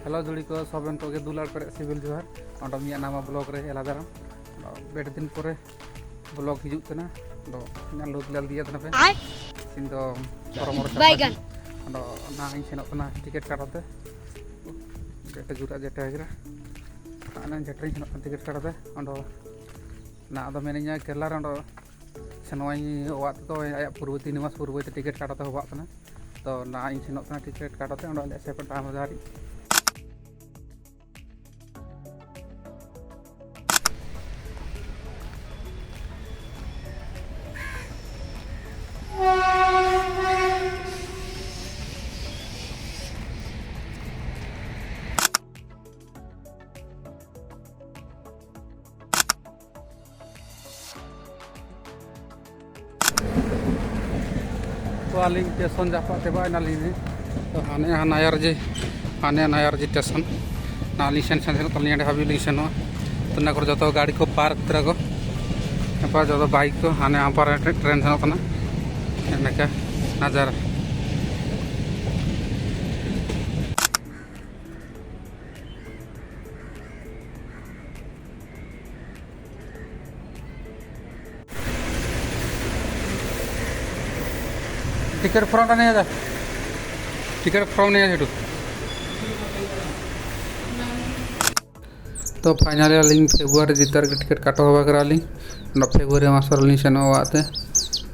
Hello जुड़ी को सबन को दुलार पर सिविल जोहार और मिया नामा ब्लॉग रे एला दाराम बेट दिन पर ब्लॉग हिजुकना लुक लाल दिया पे सिन दो परमर बैगन ना इन सेनोतना टिकट काटते बेट जुरा जेटा हेगरा आना जेटा इन टिकट काटते ना दो मेनिया केरला रे सेनोई वात तो आया पूर्वती निवास पूर्वती टिकट काटते होबातना तो ना इन सेनोतना टिकट काटते ले सेपन टाइम दारी तो आलिंग स्टेशन जापा तेबा नालिने तो हाने नायर जी स्टेशन नाली सेन सेन हाबी लिंग सेनो तो ना कर जो गाड़ी को पार्क तरह को यहाँ जो बाइक को हाने पर ट्रेन सेनों का नज़ारा टिकट फॉर्म नहीं है टिकट फॉर्म नहीं है तो फाइनली अलिंग फेब्रुआरी जितार के टिकट काटो हवा कराली फेब्रुआरी मासर लिंग सेनोते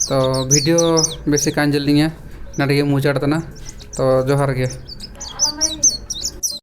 तो वीडियो बेसिक आंजलिंग नाटे मुचाड़तना तो जोहार के।